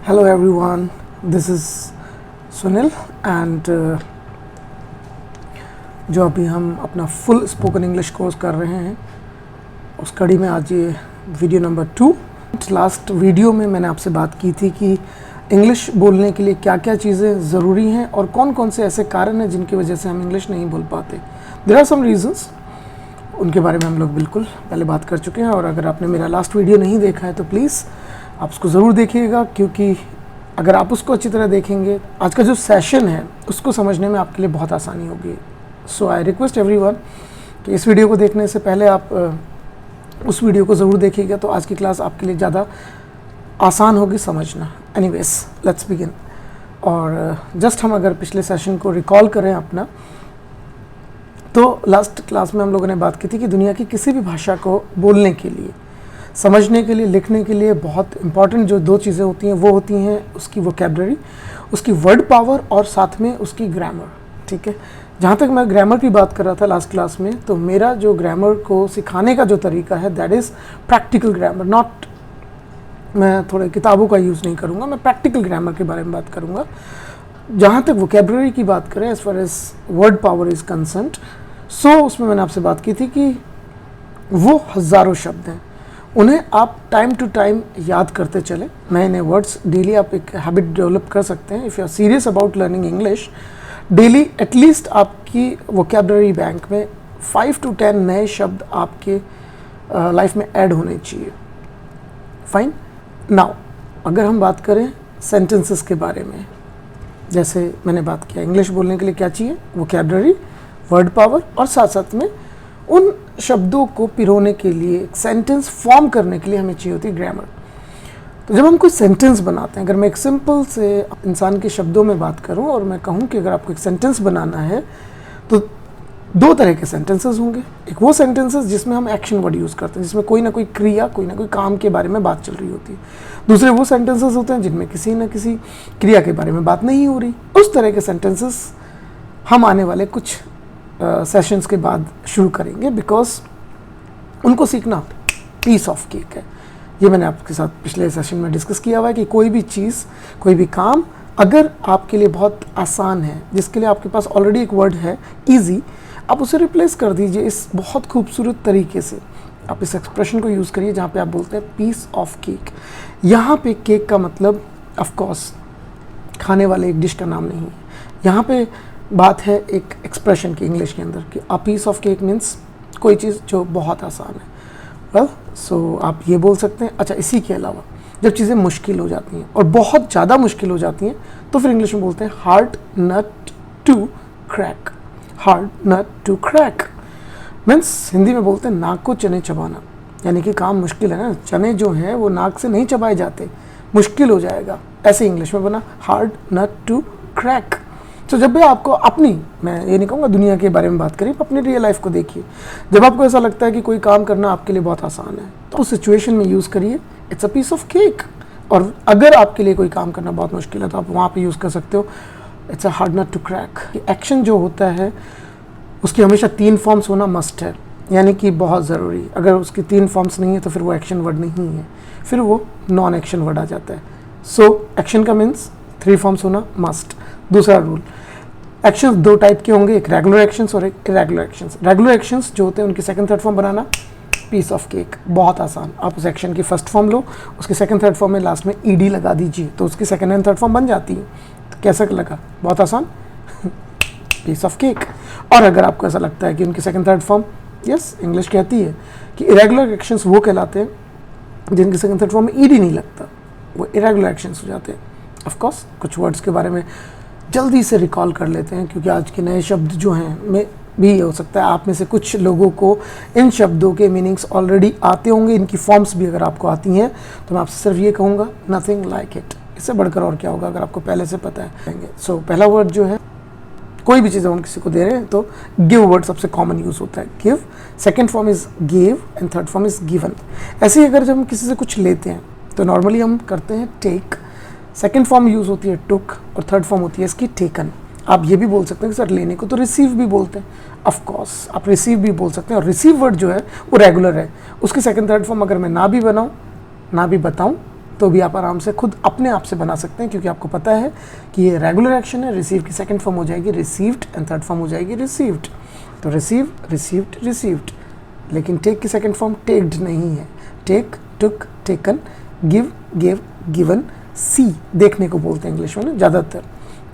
Hello everyone, this is Sunil and जो अभी हम अपना फुल स्पोकन इंग्लिश कोर्स कर रहे हैं उस कड़ी में आज ये वीडियो नंबर 2। लास्ट वीडियो में मैंने आपसे बात की थी कि इंग्लिश बोलने के लिए क्या क्या चीज़ें ज़रूरी हैं और कौन कौन से ऐसे कारण हैं जिनकी वजह से हम इंग्लिश नहीं बोल पाते। देयर आर सम रीजंस, उनके बारे में हम लोग बिल्कुल पहले बात कर चुके हैं। और अगर आपने मेरा लास्ट वीडियो नहीं देखा है तो प्लीज़ आप उसको ज़रूर देखिएगा, क्योंकि अगर आप उसको अच्छी तरह देखेंगे आज का जो सेशन है उसको समझने में आपके लिए बहुत आसानी होगी। सो आई रिक्वेस्ट एवरीवन कि इस वीडियो को देखने से पहले आप उस वीडियो को ज़रूर देखिएगा, तो आज की क्लास आपके लिए ज़्यादा आसान होगी समझना। Anyways let's begin. और जस्ट हम अगर पिछले सेशन को रिकॉल करें अपना, तो लास्ट क्लास में हम लोगों ने बात की थी कि दुनिया की किसी भी भाषा को बोलने के लिए, समझने के लिए, लिखने के लिए बहुत इंपॉर्टेंट जो दो चीज़ें होती हैं वो होती हैं उसकी वोकैबुलरी, उसकी वर्ड पावर और साथ में उसकी ग्रामर। ठीक है, जहाँ तक मैं ग्रामर की बात कर रहा था लास्ट क्लास में, तो मेरा जो ग्रामर को सिखाने का जो तरीका है that is practical grammar. Not, मैं थोड़े किताबों का यूज़ नहीं करूँगा, मैं प्रैक्टिकल ग्रामर के बारे में बात करूँगा। जहाँ तक वोकैबुलरी की बात करें, as far as word power is concerned, so उसमें मैंने आपसे बात की थी कि वो हज़ारों शब्द हैं, उन्हें आप टाइम टू टाइम याद करते चले। नए नए वर्ड्स डेली आप एक हैबिट डेवलप कर सकते हैं। If you are serious about learning English, daily at least आपकी वोकैबुलरी बैंक में 5 to 10 नए शब्द आपके लाइफ में ऐड होने चाहिए। फाइन। नाउ अगर हम बात करें सेंटेंसेस के बारे में, जैसे मैंने बात किया इंग्लिश बोलने के लिए क्या चाहिए, वोकैबुलरी, वर्ड पावर, और साथ साथ में उन शब्दों को पिरोने के लिए, एक सेंटेंस फॉर्म करने के लिए हमें चाहिए होती है ग्रामर। तो जब हम कोई सेंटेंस बनाते हैं, अगर मैं एक सिंपल से इंसान के शब्दों में बात करूं और मैं कहूं कि अगर आपको एक सेंटेंस बनाना है तो दो तरह के सेंटेंसेस होंगे। एक वो सेंटेंसेस जिसमें हम एक्शन वर्ड यूज़ करते हैं, जिसमें कोई ना कोई क्रिया, कोई ना कोई काम के बारे में बात चल रही होती है। दूसरे वो सेंटेंसेस होते हैं जिनमें किसी न किसी क्रिया के बारे में बात नहीं हो रही। उस तरह के सेंटेंसेस हम आने वाले कुछ सेशंस के बाद शुरू करेंगे, बिकॉज उनको सीखना पीस ऑफ केक है। ये मैंने आपके साथ पिछले सेशन में डिस्कस किया हुआ है कि कोई भी चीज़, कोई भी काम अगर आपके लिए बहुत आसान है, जिसके लिए आपके पास ऑलरेडी एक वर्ड है ईजी, आप उसे रिप्लेस कर दीजिए इस बहुत खूबसूरत तरीके से। आप इस एक्सप्रेशन को यूज़ करिए जहाँ पे आप बोलते हैं पीस ऑफ केक। यहाँ पे केक का मतलब ऑफ कोर्स खाने वाले एक डिश का नाम नहीं है। यहाँ पे बात है एक एक्सप्रेशन की इंग्लिश के अंदर कि a piece of cake means कोई चीज़ जो बहुत आसान है। वेल, सो आप ये बोल सकते हैं। अच्छा, इसी के अलावा जब चीज़ें मुश्किल हो जाती हैं और बहुत ज़्यादा मुश्किल हो जाती हैं तो फिर इंग्लिश में बोलते हैं hard nut to crack. Hard nut to crack means Hindi में बोलते हैं नाक को चने चबाना, यानी कि काम मुश्किल है ना, चने जो हैं वो नाक से नहीं चबाए जाते, मुश्किल हो जाएगा। ऐसे इंग्लिश में बना हार्ड नट टू क्रैक। तो जब भी आपको अपनी, मैं ये नहीं कहूँगा दुनिया के बारे में बात करिए, अपनी रियल लाइफ को देखिए। जब आपको ऐसा लगता है कि कोई काम करना आपके लिए बहुत आसान है तो उस सिचुएशन में यूज़ करिए it's a piece of cake. और अगर आपके लिए कोई काम करना बहुत मुश्किल है तो आप वहाँ पे यूज़ कर सकते हो it's a hard nut to crack. Action जो होता है उसकी हमेशा 3 फॉर्म्स होना मस्ट है, यानी कि बहुत ज़रूरी। अगर उसकी 3 फॉर्म्स नहीं है तो फिर वो एक्शन वर्ड नहीं है, फिर वो नॉन एक्शन वर्ड आ जाता है। सो एक्शन का मीन्स 3 फॉर्म्स होना मस्ट। दूसरा रूल, एक्शंस 2 टाइप के होंगे, एक रेगुलर एक्शंस और एक इरेगुलर एक्शंस। रेगुलर एक्शंस जो होते हैं उनकी सेकंड थर्ड फॉर्म बनाना पीस ऑफ केक, बहुत आसान। आप उस एक्शन की फर्स्ट फॉर्म लो, उसके सेकंड थर्ड फॉर्म में लास्ट में ईडी लगा दीजिए तो उसकी सेकंड एंड थर्ड फॉर्म बन जाती है। तो कैसा लगा? बहुत आसान, पीस ऑफ केक। और अगर आपको ऐसा लगता है कि उनकी second third form, yes, English कहती है कि इरेगुलर एक्शंस वो कहलाते हैं जिनकी सेकंड थर्ड फॉर्म में ईडी नहीं लगता, वो इरेगुलर एक्शंस हो जाते हैं। ऑफ कोर्स कुछ वर्ड्स के बारे में जल्दी से रिकॉल कर लेते हैं, क्योंकि आज के नए शब्द जो हैं में भी हो सकता है आप में से कुछ लोगों को इन शब्दों के मीनिंग्स ऑलरेडी आते होंगे, इनकी फॉर्म्स भी अगर आपको आती हैं तो मैं आपसे सिर्फ ये कहूँगा नथिंग लाइक इट। इससे बढ़कर और क्या होगा अगर आपको पहले से पता है। सो पहला वर्ड जो है, कोई भी चीज़ हम किसी को दे रहे हैं तो गिव वर्ड सबसे कॉमन यूज़ होता है, give. Second form is give and third form is given. ऐसे ही अगर जब हम किसी से कुछ लेते हैं तो नॉर्मली हम करते हैं टेक, सेकेंड फॉर्म यूज़ होती है टुक और थर्ड फॉर्म होती है इसकी टेकन। आप ये भी बोल सकते हैं कि सर लेने को तो रिसीव भी बोलते हैं, ऑफ कोर्स आप रिसीव भी बोल सकते हैं। और रिसीव वर्ड जो है वो रेगुलर है, उसकी सेकंड थर्ड फॉर्म अगर मैं ना भी बनाऊँ ना भी बताऊँ तो भी आप आराम से खुद अपने आप से बना सकते हैं, क्योंकि आपको पता है कि ये रेगुलर एक्शन है। रिसीव की सेकंड फॉर्म हो जाएगी रिसीव्ड एंड थर्ड फॉर्म हो जाएगी रिसीव्ड। तो रिसीव, रिसीव्ड, रिसीव्ड। लेकिन टेक की सेकंड फॉर्म टेक्ड नहीं है। टेक, टुक, टेकन, गिव, गेव, गिवन। सी देखने को बोलते हैं इंग्लिश में ना ज़्यादातर।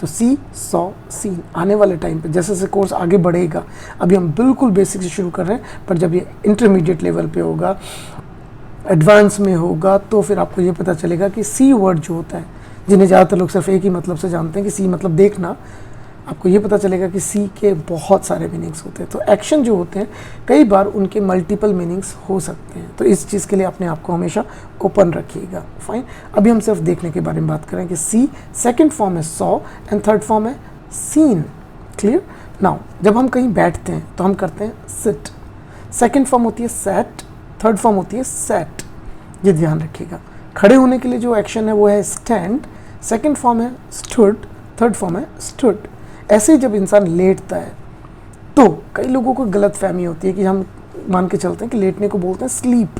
तो सी, सॉ, सीन। आने वाले टाइम पे जैसे जैसे कोर्स आगे बढ़ेगा, अभी हम बिल्कुल बेसिक से शुरू कर रहे हैं, पर जब ये इंटरमीडिएट लेवल पे होगा, एडवांस में होगा, तो फिर आपको ये पता चलेगा कि सी वर्ड जो होता है, जिन्हें ज़्यादातर लोग सिर्फ एक ही मतलब से जानते हैं कि सी मतलब देखना, आपको ये पता चलेगा कि सी के बहुत सारे मीनिंग्स होते हैं। तो एक्शन जो होते हैं कई बार उनके मल्टीपल मीनिंग्स हो सकते हैं। तो इस चीज़ के लिए अपने आप को हमेशा ओपन रखिएगा। फाइन, अभी हम सिर्फ देखने के बारे में बात करें कि सी सेकंड फॉर्म है सॉ एंड थर्ड फॉर्म है सीन। क्लियर? नाउ जब हम कहीं बैठते हैं तो हम करते हैं सिट। सेकंड फॉर्म होती है सैट, थर्ड फॉर्म होती है सैट। ये ध्यान रखिएगा। खड़े होने के लिए जो एक्शन है वो है स्टैंड, सेकंड फॉर्म है स्टूड, थर्ड फॉर्म है स्टूड। ऐसे ही जब इंसान लेटता है तो कई लोगों को गलत फहमी होती है कि हम मान के चलते हैं कि लेटने को बोलते हैं स्लीप।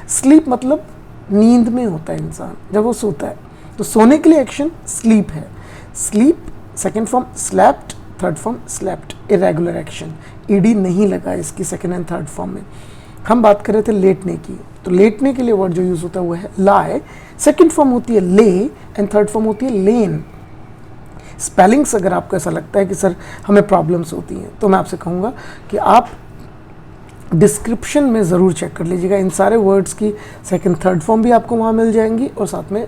स्लीप मतलब नींद में होता है इंसान जब वो सोता है। तो सोने के लिए एक्शन स्लीप है। Sleep second form slapped, third form slapped. Irregular action, ED नहीं लगा इसकी सेकंड एंड थर्ड फॉर्म में। हम बात कर रहे थे लेटने की, तो लेटने के लिए वर्ड जो यूज होता है वो है लाई। सेकंड फॉर्म होती है ले एंड थर्ड फॉर्म होती है लेन। स्पेलिंग्स अगर आपको ऐसा लगता है कि सर हमें प्रॉब्लम्स होती हैं, तो मैं आपसे कहूँगा कि आप डिस्क्रिप्शन में ज़रूर चेक कर लीजिएगा। इन सारे वर्ड्स की सेकंड थर्ड फॉर्म भी आपको वहाँ मिल जाएंगी, और साथ में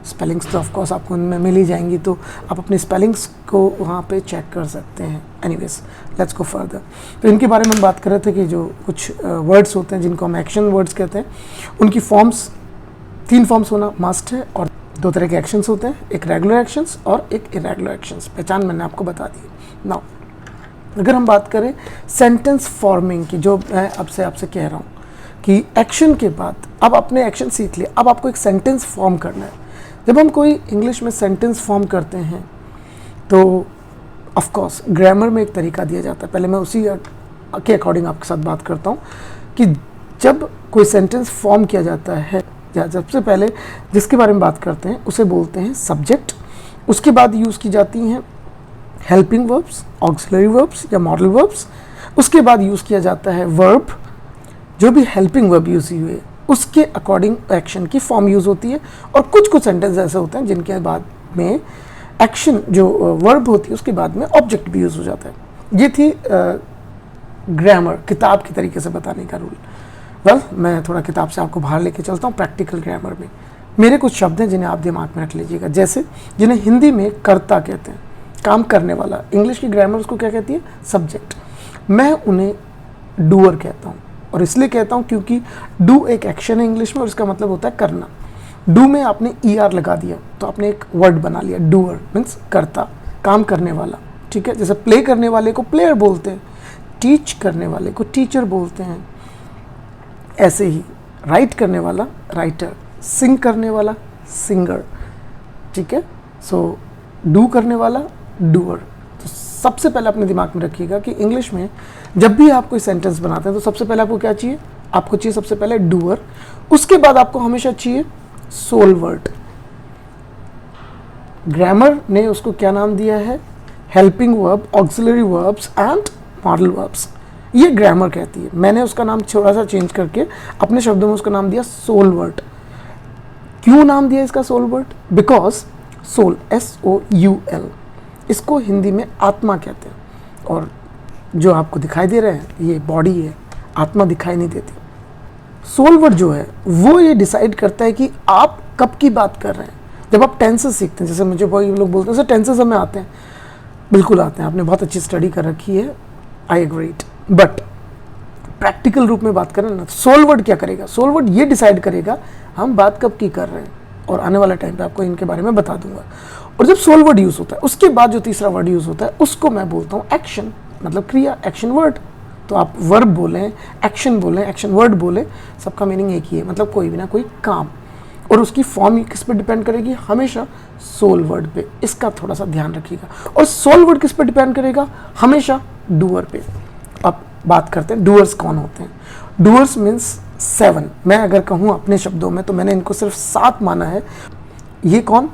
स्पेलिंग्स तो ऑफकोर्स आपको उनमें मिल ही जाएंगी। तो आप अपनी स्पेलिंग्स को वहाँ पे चेक कर सकते हैं। Anyways, let's go further. तो इनके बारे में हम बात कर रहे थे कि जो कुछ वर्ड्स होते हैं जिनको हम एक्शन वर्ड्स कहते हैं, उनकी फॉर्म्स, 3 फॉर्म्स होना मस्ट है। और 2 तरह के एक्शंस होते हैं, एक रेगुलर एक्शंस और एक इरेगुलर एक्शंस। पहचान मैंने आपको बता दी। नाउ अगर हम बात करें सेंटेंस फॉर्मिंग की, जो मैं आपसे कह रहा हूँ कि एक्शन के बाद अब आपने एक्शन सीख लिया, अब आपको एक सेंटेंस फॉर्म करना है। जब हम कोई इंग्लिश में सेंटेंस फॉर्म करते हैं तो ऑफ कोर्स ग्रामर में एक तरीका दिया जाता है। पहले मैं उसी के अकॉर्डिंग आपके साथ बात करता हूँ कि जब कोई सेंटेंस फॉर्म किया जाता है, सबसे पहले जिसके बारे में बात करते हैं उसे बोलते हैं सब्जेक्ट। उसके बाद यूज़ की जाती हैं हेल्पिंग वर्ब्स, ऑक्सिलरी वर्ब्स या मॉडल वर्ब्स। उसके बाद यूज़ किया जाता है वर्ब। जो भी हेल्पिंग वर्ब यूज़ हुए उसके अकॉर्डिंग एक्शन की फॉर्म यूज़ होती है। और कुछ सेंटेंस ऐसे होते हैं जिनके बाद में एक्शन जो वर्ब होती है उसके बाद में ऑब्जेक्ट भी यूज़ हो जाता है। ये थी ग्रामर, किताब के तरीके से बताने का रूल। मैं थोड़ा किताब से आपको बाहर लेके चलता हूँ प्रैक्टिकल ग्रामर में। मेरे कुछ शब्द हैं जिन्हें आप दिमाग में रख लीजिएगा, जैसे जिन्हें हिंदी में कर्ता कहते हैं, काम करने वाला। इंग्लिश की ग्रामर उसको क्या कहती है? सब्जेक्ट। मैं उन्हें डूअर कहता हूँ, और इसलिए कहता हूँ क्योंकि डू एक एक्शन है इंग्लिश में और इसका मतलब होता है करना। डू में आपने ER लगा दिया तो आपने एक वर्ड बना लिया, डूअर मीन्स कर्ता, काम करने वाला। ठीक है, जैसे प्ले करने वाले को प्लेयर बोलते हैं, टीच करने वाले को टीचर बोलते हैं। ऐसे ही राइट करने वाला राइटर, सिंग करने वाला सिंगर। ठीक है, सो डू करने वाला डूअर। तो सबसे पहले अपने दिमाग में रखिएगा कि इंग्लिश में जब भी आप कोई सेंटेंस बनाते हैं तो सबसे पहले आपको क्या चाहिए? आपको चाहिए सबसे पहले डूअर, उसके बाद आपको हमेशा चाहिए सोल वर्ड। ग्रामर ने उसको क्या नाम दिया है? Helping verb, auxiliary verbs and modal verbs. ये ग्रामर कहती है। मैंने उसका नाम थोड़ा सा चेंज करके अपने शब्दों में उसका नाम दिया सोल वर्ड। क्यों नाम दिया इसका soul word? Because soul, SOUL, इसको हिंदी में आत्मा कहते हैं। और जो आपको दिखाई दे रहा है ये बॉडी है, आत्मा दिखाई नहीं देती। सोल वर्ड जो है वो ये डिसाइड करता है कि आप कब की बात कर रहे हैं। जब आप टेंसेस सीखते हैं, जैसे मुझे बहुत लोग बोलते हैं सर टेंसेस हमें आते हैं, बिल्कुल आते हैं, आपने बहुत अच्छी स्टडी कर रखी है, आई एग्रीड। बट प्रैक्टिकल रूप में बात करें ना, सोल वर्ड क्या करेगा? सोल वर्ड ये डिसाइड करेगा हम बात कब की कर रहे हैं, और आने वाले टाइम पे आपको इनके बारे में बता दूंगा। और जब सोल वर्ड यूज होता है उसके बाद जो तीसरा वर्ड यूज होता है उसको मैं बोलता हूँ एक्शन, मतलब क्रिया, एक्शन वर्ड। तो आप वर्ब बोलें, एक्शन बोलें, एक्शन वर्ड बोलें, सबका मीनिंग एक ही है, मतलब कोई भी ना कोई काम। और उसकी फॉर्म किस पे डिपेंड करेगी? हमेशा सोल वर्ड पे। इसका थोड़ा सा ध्यान रखिएगा। और सोल वर्ड किस पे डिपेंड करेगा? हमेशा डूअर पे। अब बात करते हैं डूअर्स कौन होते हैं। Doers means 7। मैं अगर कहूँ अपने शब्दों में तो मैंने इनको सिर्फ 7 माना है। ये कौन?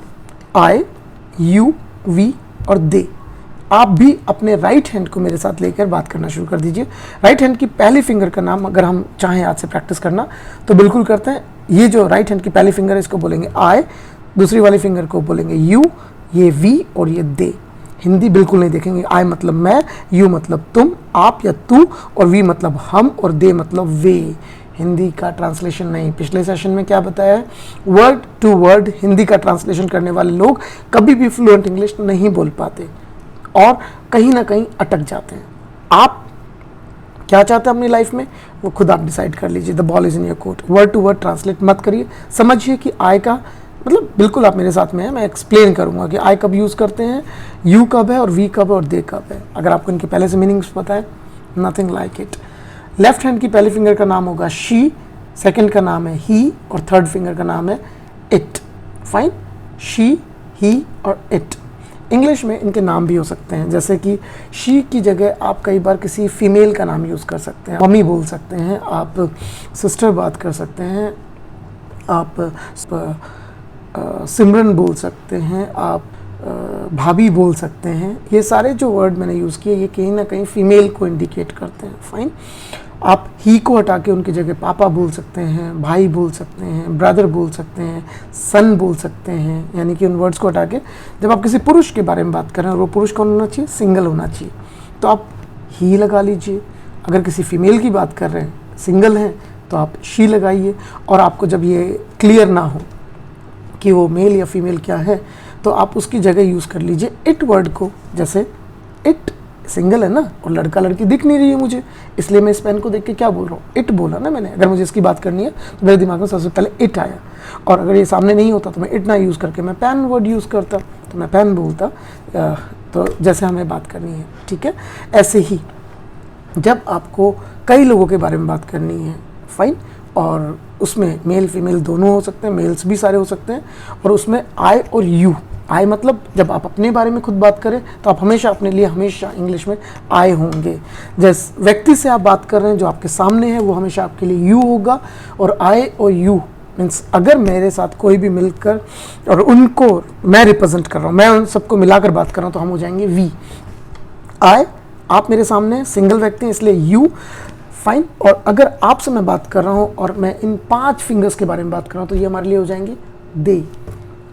आई, यू, वी और दे। आप भी अपने राइट हैंड को मेरे साथ लेकर बात करना शुरू कर दीजिए। राइट हैंड की पहली फिंगर का नाम अगर हम चाहें आज से प्रैक्टिस करना तो बिल्कुल करते हैं। ये जो राइट हैंड की पहली फिंगर है इसको बोलेंगे आई, दूसरी वाली फिंगर को बोलेंगे यू, ये वी और ये दे। हिंदी बिल्कुल नहीं देखेंगे। आई मतलब मैं, यू मतलब तुम, आप या तू, और वी मतलब हम, और दे मतलब वे। हिंदी का ट्रांसलेशन नहीं। पिछले सेशन में क्या बताया है? वर्ड टू वर्ड हिंदी का ट्रांसलेशन करने वाले लोग कभी भी फ्लुएंट इंग्लिश नहीं बोल पाते और कहीं ना कहीं अटक जाते हैं। आप क्या चाहते हैं अपनी लाइफ में वो खुद आप डिसाइड कर लीजिए। The ball is in your court. Word to word translate मत करिए। समझिए कि आई का मतलब बिल्कुल आप मेरे साथ में हैं। मैं एक्सप्लेन करूंगा कि आई कब यूज़ करते हैं, यू कब है और वी कब है और दे कब है। अगर आपको इनके पहले से मीनिंग्स पता है, nothing like it. Left hand की पहली फिंगर का नाम होगा शी, सेकंड का नाम है ही और थर्ड फिंगर का नाम है इट। फाइन, शी, ही और इट। इंग्लिश में इनके नाम भी हो सकते हैं, जैसे कि शी की जगह आप कई बार किसी फीमेल का नाम यूज़ कर सकते हैं। मम्मी बोल सकते हैं, आप सिस्टर बात कर सकते हैं, आप सिमरन बोल सकते हैं, आप भाभी बोल सकते हैं। ये सारे जो वर्ड मैंने यूज़ किए ये कहीं ना कहीं फीमेल को इंडिकेट करते हैं। फाइन, आप ही को हटा के उनकी जगह पापा बोल सकते हैं, भाई बोल सकते हैं, ब्रदर बोल सकते हैं, सन बोल सकते हैं। यानी कि उन वर्ड्स को हटा के जब आप किसी पुरुष के बारे में बात कर रहे हैं और वो पुरुष कौन होना चाहिए? सिंगल होना चाहिए, तो आप ही लगा लीजिए। अगर किसी फीमेल की बात कर रहे हैं, सिंगल हैं, तो आप शी लगाइए। और आपको जब ये क्लियर ना हो कि वो मेल या फीमेल क्या है तो आप उसकी जगह यूज़ कर लीजिए इट वर्ड को। जैसे इट सिंगल है ना और लड़का लड़की दिख नहीं रही है मुझे, इसलिए मैं इस पेन को देख के क्या बोल रहा हूँ? इट बोला ना मैंने। अगर मुझे इसकी बात करनी है तो मेरे दिमाग में सबसे पहले इट आया, और अगर ये सामने नहीं होता तो मैं इट ना यूज़ करके मैं पेन वर्ड यूज़ करता, तो मैं पेन बोलता। तो जैसे हमें बात करनी है, ठीक है। ऐसे ही जब आपको कई लोगों के बारे में बात करनी है, फाइन, और उसमें मेल फीमेल दोनों हो सकते हैं, मेल्स भी सारे हो सकते हैं, और उसमें आई और यू। आई मतलब जब आप अपने बारे में खुद बात करें तो आप हमेशा अपने लिए हमेशा इंग्लिश में आई होंगे। जिस व्यक्ति से आप बात कर रहे हैं जो आपके सामने है वो हमेशा आपके लिए यू होगा। और आई और यू मीन्स अगर मेरे साथ कोई भी मिलकर और उनको मैं रिप्रेजेंट कर रहा हूँ, मैं उन सबको मिलाकर बात कर रहा हूँ, तो हम हो जाएंगे वी। आई, आप मेरे सामने सिंगल व्यक्ति हैं इसलिए यू, फाइन। और अगर आपसे मैं बात कर रहा हूँ और मैं इन 5 फिंगर्स के बारे में बात कर रहा हूँ तो ये हमारे लिए हो जाएंगे दे।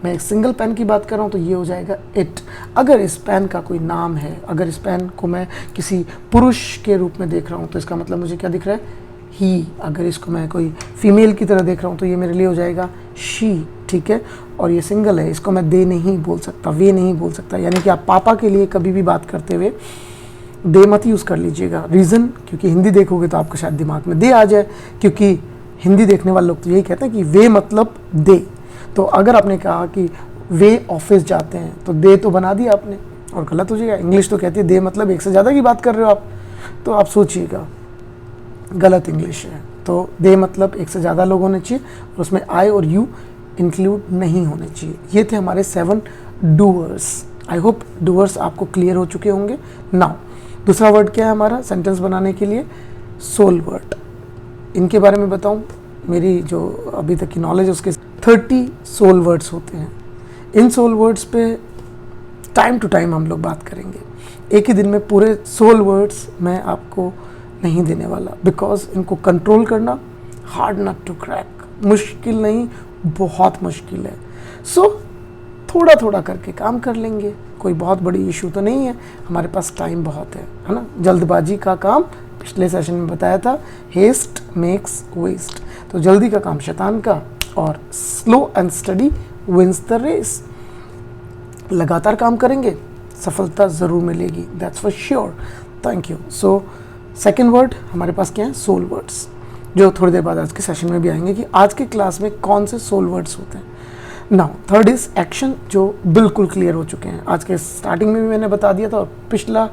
मैं एक सिंगल पेन की बात कर रहा हूँ तो ये हो जाएगा इट। अगर इस पेन का कोई नाम है, अगर इस पेन को मैं किसी पुरुष के रूप में देख रहा हूँ तो इसका मतलब मुझे क्या दिख रहा है? ही। अगर इसको मैं कोई फीमेल की तरह देख रहा हूँ तो ये मेरे लिए हो जाएगा शी, ठीक है। और ये सिंगल है, इसको मैं दे नहीं बोल सकता, वे नहीं बोल सकता। यानी कि आप पापा के लिए कभी भी बात करते हुए दे मत यूज़ कर लीजिएगा। रीज़न, क्योंकि हिंदी देखोगे तो आपको शायद दिमाग में दे आ जाए, क्योंकि हिंदी देखने वाले लोग तो यही कहते हैं कि वे मतलब दे। तो अगर आपने कहा कि वे ऑफिस जाते हैं तो दे तो बना दिया आपने, और गलत हो जाएगा। इंग्लिश तो कहती है दे मतलब एक से ज़्यादा की बात कर रहे हो आप, तो आप सोचिएगा गलत इंग्लिश है। तो दे मतलब एक से ज़्यादा लोग होने चाहिए और उसमें आई और यू इंक्लूड नहीं होने चाहिए। ये थे हमारे 7 डूअर्स। आई होप डूअर्स आपको क्लियर हो चुके होंगे। नाउ दूसरा वर्ड क्या है हमारा सेंटेंस बनाने के लिए? Soul word. इनके बारे में बताऊं, मेरी जो अभी तक की नॉलेज है उसके 30 सोल वर्ड्स होते हैं। इन सोल वर्ड्स पे टाइम टू टाइम हम लोग बात करेंगे। एक ही दिन में पूरे सोल वर्ड्स मैं आपको नहीं देने वाला, बिकॉज इनको कंट्रोल करना हार्ड नट टू क्रैक, मुश्किल नहीं, बहुत मुश्किल है। सो थोड़ा थोड़ा करके काम कर लेंगे, कोई बहुत बड़ी इशू तो नहीं है, हमारे पास टाइम बहुत है ना। जल्दबाजी का काम पिछले सेशन में बताया था, हेस्ट मेक्स वेस्ट। तो जल्दी का काम शैतान का, और slow and steady wins the race. लगातार काम करेंगे, सफलता ज़रूर मिलेगी, that's for sure. Thank you. So second word हमारे पास क्या है? सोल वर्ड्स, जो थोड़ी देर बाद आज के सेशन में भी आएंगे कि आज के क्लास में कौन से सोल वर्ड्स होते हैं। नाउ थर्ड इज एक्शन, जो बिल्कुल क्लियर हो चुके हैं। आज के स्टार्टिंग में भी मैंने बता दिया था, और पिछला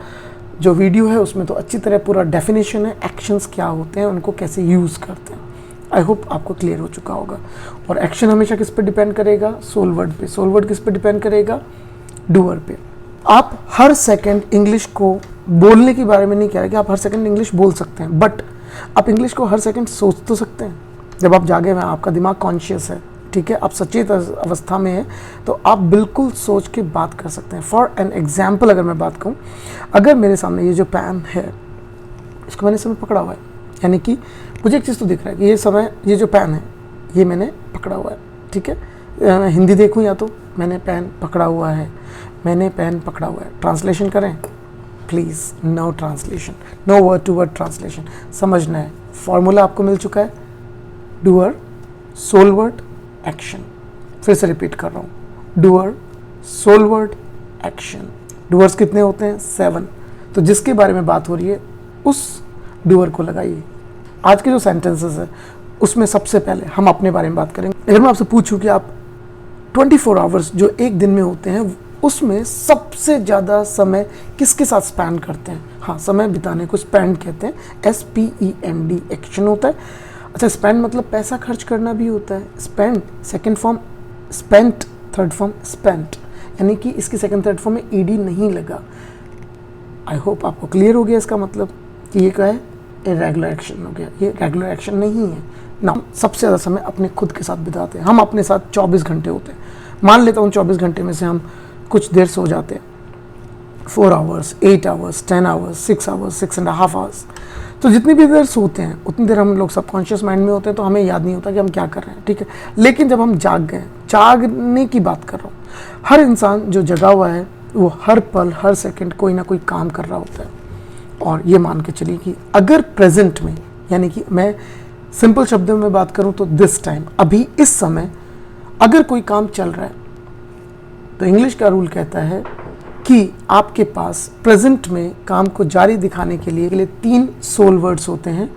जो वीडियो है उसमें तो अच्छी तरह पूरा डेफिनेशन है, एक्शंस क्या होते हैं, उनको कैसे यूज़ करते हैं। आई होप आपको क्लियर हो चुका होगा। और एक्शन हमेशा किस पे डिपेंड करेगा? सोल वर्ड पे। सोल वर्ड किस पे डिपेंड करेगा? डूअर पे। आप हर सेकंड इंग्लिश को बोलने के बारे में नहीं कह रहे कि आप हर सेकंड इंग्लिश बोल सकते हैं, बट आप इंग्लिश को हर सेकंड सोच तो सकते हैं। जब आप जागे हुए हैं, आपका दिमाग कॉन्शियस है, ठीक है, आप सचेत अवस्था में हैं, तो आप बिल्कुल सोच के बात कर सकते हैं। फॉर एन एग्जाम्पल अगर मैं बात कहूँ, अगर मेरे सामने ये जो पेन है, इसको मैंने समय पकड़ा हुआ है, यानी कि मुझे एक चीज़ तो दिख रहा है कि ये समय, ये जो पेन है ये मैंने पकड़ा हुआ है, ठीक है। मैं हिंदी देखूँ या तो मैंने पेन पकड़ा हुआ है, मैंने पेन पकड़ा हुआ है। ट्रांसलेशन करें please, no translation, no word to word translation, समझना है। फॉर्मूला आपको मिल चुका है, डूअर, सोल वर्ड, एक्शन। फिर से रिपीट कर रहा हूँ, doer, soul word, action. Doers कितने होते हैं? 7। तो जिसके बारे में बात हो रही है उस डूअर को लगाइए। आज के जो सेंटेंसेस है उसमें सबसे पहले हम अपने बारे में बात करेंगे। अगर मैं आपसे पूछूं कि आप 24 आवर्स जो एक दिन में होते हैं उसमें सबसे ज़्यादा समय किसके साथ स्पेंड करते हैं? हाँ, समय बिताने को स्पेंड कहते हैं, SPEND, एक्शन होता है। अच्छा, स्पेंड मतलब पैसा खर्च करना भी होता है। Spend second form, spent third form spent, यानी कि इसकी सेकेंड थर्ड फॉर्म में ED नहीं लगा। आई होप आपको क्लियर हो गया इसका मतलब कि ये क्या है, इरेगुलर एक्शन हो गया। ये रेगुलर एक्शन नहीं है ना। सबसे ज़्यादा समय अपने खुद के साथ बिताते हैं। हम अपने साथ 24 घंटे होते हैं। मान लेता हूँ 24 घंटे में से हम कुछ देर सो जाते हैं, 4 hours, 8 hours, 10 hours, 6 hours, 6.5 hours. तो जितनी भी देर सोते हैं उतनी देर हम लोग सबकॉन्शियस माइंड में होते हैं, तो हमें याद नहीं होता कि हम क्या कर रहे हैं, ठीक है। लेकिन जब हम जाग गए, जागने की बात कर रहा हूँ, हर इंसान जो जगा हुआ है वो हर पल हर सेकंड कोई ना कोई काम कर रहा होता है। और ये मान के चलिए कि अगर प्रेजेंट में, यानी कि मैं सिंपल शब्दों में बात करूं तो दिस टाइम, अभी इस समय अगर कोई काम चल रहा है, तो इंग्लिश का रूल कहता है कि आपके पास प्रेजेंट में काम को जारी दिखाने के लिए 3 सोल वर्ड्स होते हैं।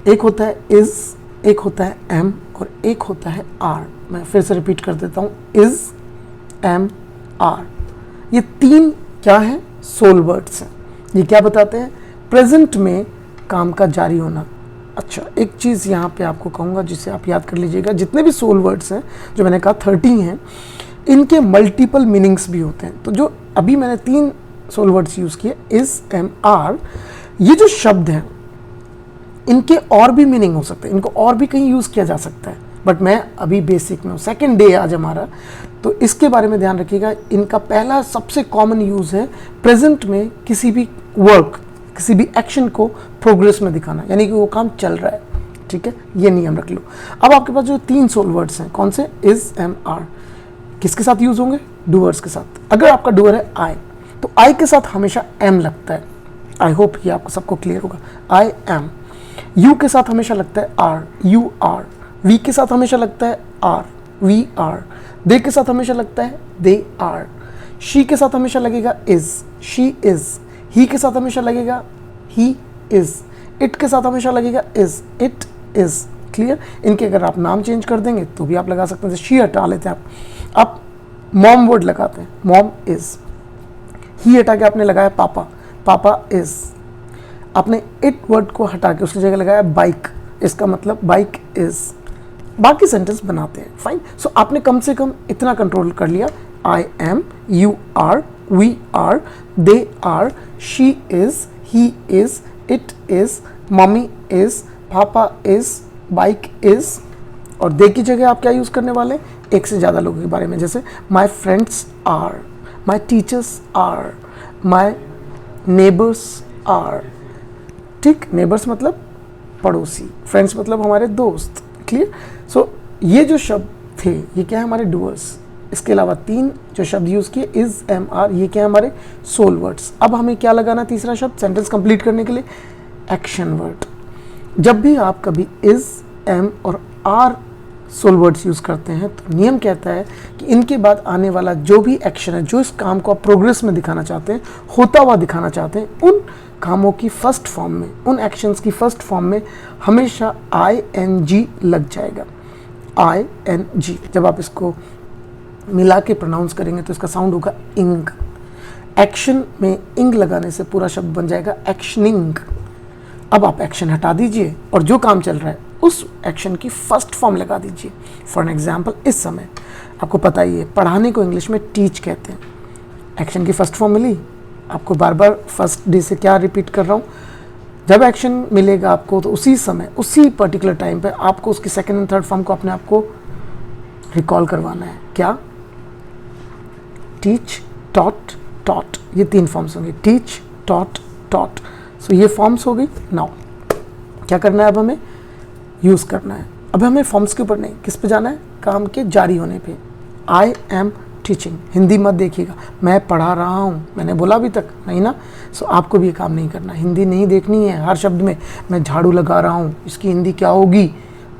एक होता है इज, एक होता है एम और एक होता है आर। मैं फिर से रिपीट कर देता हूँ, इज, एम, आर। ये 3 क्या है? सोल वर्ड्स हैं। ये क्या बताते हैं? प्रेजेंट में काम का जारी होना। अच्छा, एक चीज़ यहाँ पे आपको कहूँगा जिसे आप याद कर लीजिएगा, जितने भी सोल वर्ड्स हैं जो मैंने कहा 30 हैं, इनके मल्टीपल मीनिंग्स भी होते हैं। तो जो अभी मैंने 3 सोल वर्ड्स यूज़ किए, इज, एम, आर, ये जो शब्द हैं इनके और भी मीनिंग हो सकते हैं, इनको और भी कहीं यूज़ किया जा सकता है, बट मैं अभी बेसिक में हूँ। सेकेंड डे आज हमारा, तो इसके बारे में ध्यान रखिएगा। इनका पहला सबसे कॉमन यूज़ है प्रेजेंट में किसी भी वर्क, किसी भी एक्शन को प्रोग्रेस में दिखाना, यानी कि वो काम चल रहा है, ठीक है। ये नियम रख लो। अब आपके पास जो 3 सोल वर्ड्स हैं, कौन से? इज, एम, आर, किसके साथ यूज़ होंगे? डूअर्स के साथ। अगर आपका डूअर है आई, तो आई के साथ हमेशा एम लगता है। आई होप ये आपको सबको क्लियर होगा। आई एम। यू के साथ हमेशा लगता है आर, यू आर। वी के साथ हमेशा लगता है आर, वी आर। दे के साथ हमेशा लगता है दे आर। शी के साथ हमेशा लगेगा इज, शी इज। ही के साथ हमेशा लगेगा ही इज। इट के साथ हमेशा लगेगा इज, इट इज। क्लियर? इनके अगर आप नाम चेंज कर देंगे तो भी आप लगा सकते हैं। शी हटा लेते हैं आप मॉम वर्ड लगाते हैं, मॉम इज। ही हटा के आपने लगाया पापा, पापा इज। आपने इट वर्ड को हटा के उसकी जगह लगाया बाइक, इसका मतलब बाइक इज। बाकी सेंटेंस बनाते हैं, फाइन। सो आपने कम से कम इतना कंट्रोल कर लिया, I am, you are, we are, they are, she is, he is, it is, mummy is, papa is, bike is. और दे की जगह आप क्या यूज़ करने वाले? एक से ज़्यादा लोगों के बारे में, जैसे my friends are, my teachers are, my neighbours are. ठीक, नेबर्स मतलब पड़ोसी, फ्रेंड्स मतलब हमारे दोस्त। क्लियर? सो ये जो शब्द थे ये क्या है? हमारे डूअर्स। इसके अलावा 3 जो शब्द यूज़ किए, इज, एम, आर, ये क्या है? हमारे सोल वर्ड्स। अब हमें क्या लगाना? तीसरा शब्द सेंटेंस कंप्लीट करने के लिए, एक्शन वर्ड। जब भी आप कभी इज, एम और आर सोल वर्ड्स यूज़ करते हैं तो नियम कहता है कि इनके बाद आने वाला जो भी एक्शन है, जो इस काम को आप प्रोग्रेस में दिखाना चाहते हैं, होता हुआ दिखाना चाहते हैं, उन कामों की फर्स्ट फॉर्म में, उन एक्शंस की फर्स्ट फॉर्म में हमेशा ING लग जाएगा। ING। जब आप इसको मिला के प्रोनाउंस करेंगे तो इसका साउंड होगा इंग। एक्शन में इंग लगाने से पूरा शब्द बन जाएगा एक्शनिंग। अब आप एक्शन हटा दीजिए और जो काम चल रहा है उस एक्शन की फर्स्ट फॉर्म लगा दीजिए। फॉर एन एग्जाम्पल, इस समय आपको पता ही है पढ़ाने को इंग्लिश में टीच कहते हैं। एक्शन की फर्स्ट फॉर्म मिली आपको, बार बार फर्स्ट डे से क्या रिपीट कर रहा हूँ, जब एक्शन मिलेगा आपको तो उसी समय, उसी पर्टिकुलर टाइम पे आपको उसकी सेकंड एंड थर्ड फॉर्म को अपने आप को रिकॉल करवाना है। क्या? टीच, टॉट, टॉट, ये 3 फॉर्म्स होंगे। Teach, taught, taught. सो ये फॉर्म्स हो गई। नाउ क्या करना है, अब हमें यूज़ करना है। अब हमें फॉर्म्स के ऊपर नहीं, किस पे जाना है? काम के जारी होने पे। आई एम टीचिंग, हिंदी मत देखिएगा, मैं पढ़ा रहा हूँ, मैंने बोला अभी तक नहीं ना। सो आपको भी ये काम नहीं करना, हिंदी नहीं देखनी है हर शब्द में मैं झाड़ू लगा रहा हूँ, इसकी हिंदी क्या होगी,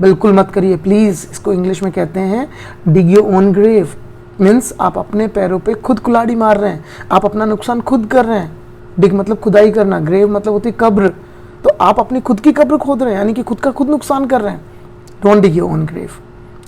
बिल्कुल मत करिए प्लीज़। इसको इंग्लिश में कहते हैं डिग योर ओन ग्रेव। मीन्स आप अपने पैरों पे खुद कुल्हाड़ी मार रहे हैं, आप अपना नुकसान खुद कर रहे हैं। डिग मतलब खुदाई करना, ग्रेव मतलब होती है कब्र, तो आप अपनी खुद की कब्र खोद रहे हैं, यानी कि खुद का खुद नुकसान कर रहे हैं। Don't dig your own grave,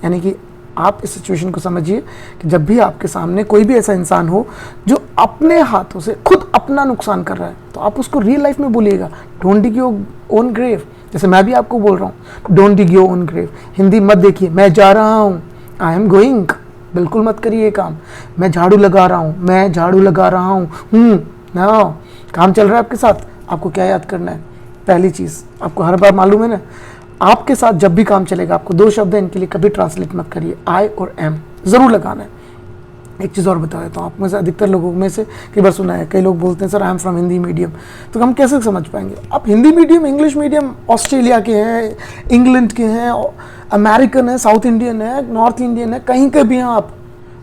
यानी कि आप इस सिचुएशन को समझिए कि जब भी आपके सामने कोई भी ऐसा इंसान हो जो अपने हाथों से खुद अपना नुकसान कर रहा है, तो आप उसको रियल लाइफ में बोलिएगा don't dig your own grave. जैसे मैं भी आपको बोल रहा हूँ don't dig your own grave. Hindi मत देखिए, मैं जा रहा हूँ, आई एम गोइंग, बिल्कुल मत करिए ये काम। मैं झाड़ू लगा रहा हूँ, मैं झाड़ू लगा रहा हूँ, ना काम चल रहा है आपके साथ। आपको क्या याद करना है? पहली चीज़ आपको हर बार मालूम है ना, आपके साथ जब भी काम चलेगा आपको 2 शब्द हैं, इनके लिए कभी ट्रांसलेट मत करिए, आई और एम ज़रूर लगाना है। एक चीज़ और बता देता हूँ, आप में से अधिकतर लोगों में से कई बार सुना है, कई लोग बोलते हैं sir I am from Hindi medium, तो हम कैसे समझ पाएंगे? आप Hindi medium, English medium, Australia के हैं, इंग्लैंड के हैं, अमेरिकन है, साउथ इंडियन है, नॉर्थ इंडियन है, कहीं के भी हैं आप,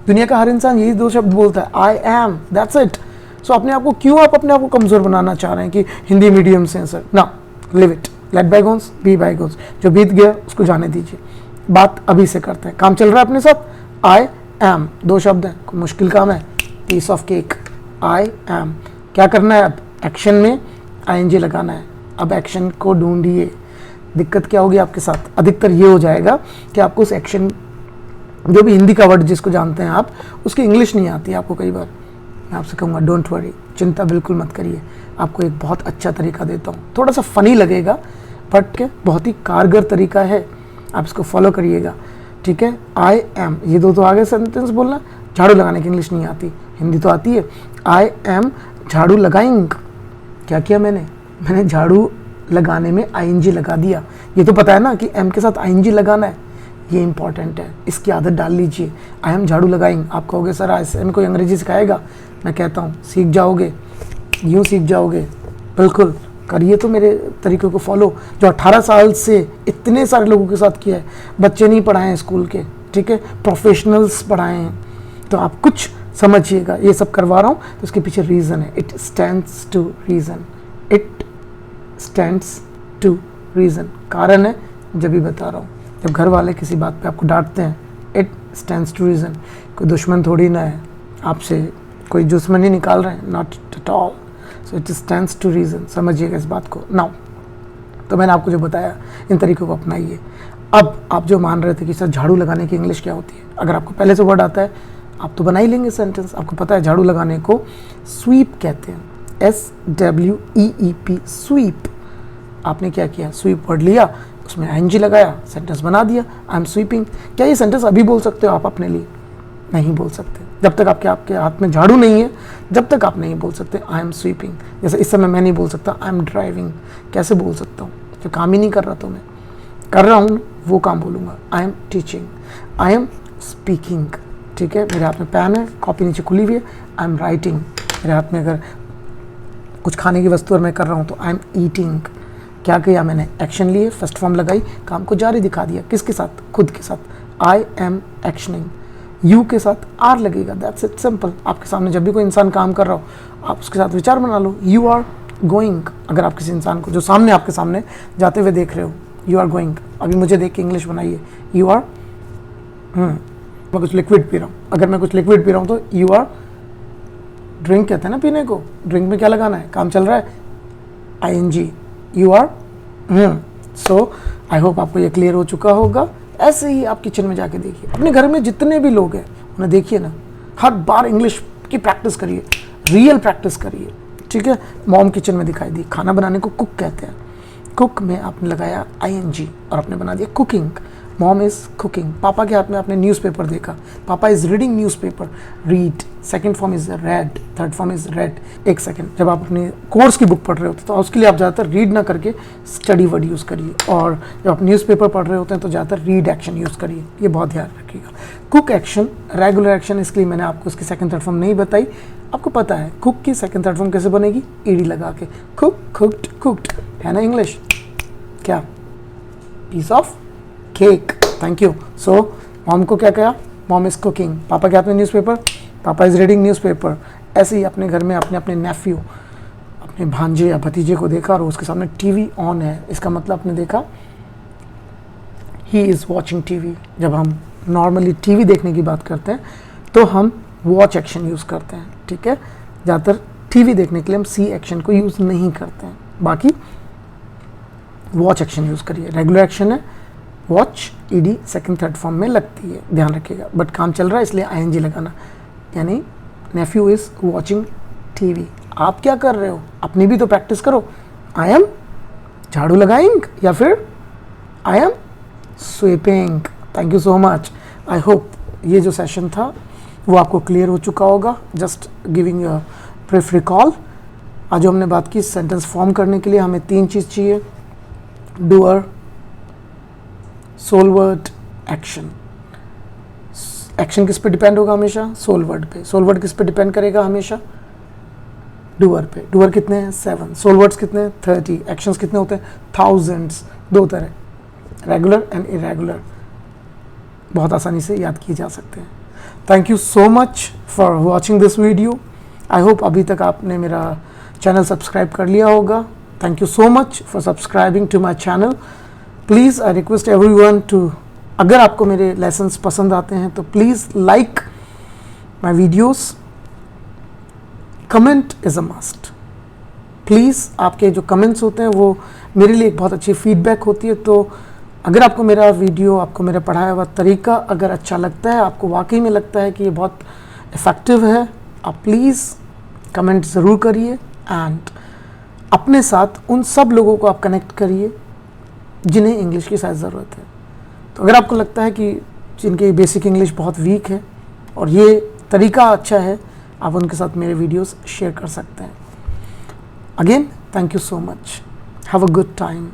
दुनिया का हर इंसान यही 2 शब्द बोलता है, आई एम, दैट्स इट। सो अपने आप को क्यों आप अपने आप को कमज़ोर बनाना चाह रहे हैं कि हिंदी मीडियम से हैं सर? ना, लिव इट, लेट बायगोन्स बी बायगोन्स, जो बीत गया उसको जाने दीजिए। बात अभी से करते हैं, काम चल रहा है अपने साथ, आई एम 2 शब्द हैं, कोई मुश्किल काम है? Piece of cake, I am. क्या करना है अब? एक्शन में आईएनजी लगाना है। अब एक्शन को ढूंढिए। दिक्कत क्या होगी आपके साथ? अधिकतर ये हो जाएगा कि आपको उस एक्शन, जो भी हिंदी का वर्ड जिसको जानते हैं आप, उसकी इंग्लिश नहीं आती आपको। कई बार मैं आपसे कहूँगा डोंट वरी, चिंता बिल्कुल मत करिए, आपको एक बहुत अच्छा तरीका देता हूँ, थोड़ा सा फ़नी लगेगा बट बहुत ही कारगर तरीका है, आप इसको फॉलो करिएगा, ठीक है? आई एम, ये 2 तो आगे सेंटेंस बोलना। झाड़ू लगाने की इंग्लिश नहीं आती, हिंदी तो आती है। आई एम झाड़ू लगाइंग। क्या किया मैंने झाड़ू लगाने में आईएनजी लगा दिया। ये तो पता है ना कि एम के साथ आईएनजी लगाना है, ये इंपॉर्टेंट है, इसकी आदत डाल लीजिए। आई एम झाड़ू लगाइंग। आप कहोगे सर ऐसे में कोई अंग्रेजी सिखाएगा? मैं कहता हूँ सीख जाओगे, यूँ सीख जाओगे, बिल्कुल करिए तो मेरे तरीक़े को फॉलो, जो 18 साल से इतने सारे लोगों के साथ किया है। बच्चे नहीं पढ़ाए हैं स्कूल के, ठीक है, प्रोफेशनल्स पढ़ाए हैं, तो आप कुछ समझिएगा। ये सब करवा रहा हूँ तो इसके पीछे रीज़न है, it stands to reason, it stands to reason, कारण है जब भी बता रहा हूँ। जब घर वाले किसी बात पे आपको डांटते हैं, इट स्टैंड्स टू रीज़न, कोई दुश्मन थोड़ी ना है आपसे, कोई दुश्मनी निकाल रहे हैं, not at all. So it stands to reason, समझिएगा इस बात को। नाउ तो मैंने आपको जो बताया, इन तरीक़ों को अपनाइए। अब आप जो मान रहे थे कि सर झाड़ू लगाने की इंग्लिश क्या होती है, अगर आपको पहले से वर्ड आता है आप तो बना ही लेंगे सेंटेंस। आपको पता है झाड़ू लगाने को स्वीप कहते हैं, SWEEP, स्वीप। आपने क्या किया? स्वीप वर्ड लिया, उसमें आईएनजी लगाया, सेंटेंस बना दिया, आई एम स्वीपिंग। क्या ये सेंटेंस अभी बोल सकते हो आप अपने लिए? नहीं बोल सकते, जब तक आपके हाथ में झाड़ू नहीं है, जब तक आप नहीं बोल सकते आई एम स्वीपिंग। जैसे इस समय मैं नहीं बोल सकता आई एम ड्राइविंग, कैसे बोल सकता हूँ? जो काम ही नहीं कर रहा तो मैं कर रहा हूँ वो काम बोलूँगा। I am teaching, I am speaking, ठीक है, मेरे हाथ में पेन है, कॉपी नीचे खुली हुई है, आई एम राइटिंग। मेरे हाथ में अगर कुछ खाने की वस्तु और मैं कर रहा हूँ तो आई एम ईटिंग। क्या किया मैंने? एक्शन लिए, फर्स्ट फॉर्म लगाई, काम को जारी दिखा दिया। किसके साथ? खुद के साथ। आई एम एक्शनिंग, यू के साथ आर लगेगा, दैट्स इट, सिंपल। आपके सामने जब भी कोई इंसान काम कर रहा हो आप उसके साथ विचार बना लो, यू आर गोइंग। अगर आप किसी इंसान को जो सामने आपके सामने जाते हुए देख रहे हो, यू आर गोइंग। अभी मुझे देख के इंग्लिश बनाइए, यू आर, मैं कुछ लिक्विड पी रहा हूँ, अगर मैं कुछ लिक्विड पी रहा हूँ तो यू आर ड्रिंक कहते हैं ना पीने को, ड्रिंक में क्या लगाना है? काम चल रहा है, ING, you are. So I hope आपको ये क्लियर हो चुका होगा। ऐसे ही आप किचन में जाके देखिए, अपने घर में जितने भी लोग हैं उन्हें देखिए ना, हर बार इंग्लिश की प्रैक्टिस करिए, रियल प्रैक्टिस करिए, ठीक है। मॉम किचन में दिखाई दी, खाना बनाने को कुक कहते हैं, कुक में आपने लगाया आईएनजी और आपने बना दिया कुकिंग। मॉम इज़ कुकिंग, पापा के हाथ में आपने न्यूज़पेपर देखा, पापा is reading newspaper, read. Second form is red, third form is red. एक सेकंड, जब आप अपने कोर्स की बुक पढ़ रहे होते तो उसके लिए आप ज़्यादातर रीड ना करके स्टडी वर्ड यूज़ करिए, और जब आप न्यूज़पेपर पढ़ रहे होते हैं तो ज़्यादातर रीड एक्शन यूज़ करिए, ये बहुत ध्यान रखिएगा। कुक एक्शन, रेगुलर एक्शन, इसके लिए मैंने आपको इसकी सेकंड थर्ड फॉर्म नहीं बताई, आपको पता है कुक की सेकंड थर्ड फॉर्म कैसे बनेगी, ईडी लगा के, कुक, कुक्ड, कुक्ड, है ना इंग्लिश, क्या, piece of cake, thank you. So mom को क्या कहा, मॉम इज़ कुकिंग, पापा के हाथ में न्यूज़पेपर, पापा इज़ रीडिंग न्यूज़पेपर। ऐसे ही अपने घर में आपने अपने नेफ्यू, अपने भांजे या भतीजे को देखा और उसके सामने टीवी ऑन है, इसका मतलब आपने देखा ही इज़ वॉचिंग टीवी। जब हम नॉर्मली टीवी देखने की बात करते हैं तो हम वॉच एक्शन यूज़ करते हैं, ठीक है। ज़्यादातर टीवी देखने के लिए हम सी एक्शन को यूज़ नहीं करते हैं, बाकी वॉच एक्शन यूज़ करिए। रेगुलर एक्शन है watch, ED second third form में लगती है, ध्यान रखिएगा, बट काम चल रहा है इसलिए आईएनजी लगाना, यानी नेफ्यू इज़ वॉचिंग टीवी। आप क्या कर रहे हो, अपनी भी तो प्रैक्टिस करो। आई एम झाड़ू लगाइंग, या फिर I am sweeping. Thank you so much. I hope ये जो सेशन था वो आपको क्लियर हो चुका होगा। Just giving a brief recall. आज जो हमने बात की, सेंटेंस फॉर्म करने के लिए हमें 3 चीज़ चाहिए, doer, soul word, action. Action किस पे डिपेंड होगा हमेशा, सोल वर्ड पे। सोल वर्ड किस पे डिपेंड करेगा हमेशा, डूअर पे। डूअर कितने हैं, 7। सोल वर्ड्स कितने हैं, 30। एक्शंस कितने होते हैं, थाउजेंड्स। 2 तरह, रेगुलर एंड इरेगुलर, बहुत आसानी से याद किए जा सकते हैं। Thank you so much for watching this video. I hope अभी तक आपने मेरा चैनल सब्सक्राइब कर लिया होगा। Thank you so much for subscribing to my channel. Please I request everyone to, अगर आपको मेरे लेसन्स पसंद आते हैं तो please like my videos, comment is a must. Please आपके जो कमेंट्स होते हैं वो मेरे लिए एक बहुत अच्छी फीडबैक होती है। तो अगर आपको मेरा वीडियो, आपको मेरा पढ़ाया हुआ तरीका अगर अच्छा लगता है, आपको वाकई में लगता है कि ये बहुत इफ़ेक्टिव है, आप प्लीज़ कमेंट ज़रूर करिए। एंड अपने साथ उन सब लोगों को आप कनेक्ट करिए जिन्हें इंग्लिश की शायद ज़रूरत है। तो अगर आपको लगता है कि जिनकी बेसिक इंग्लिश बहुत वीक है और ये तरीका अच्छा है, आप उनके साथ मेरे वीडियोस शेयर कर सकते हैं। Again thank you so much, have a good time.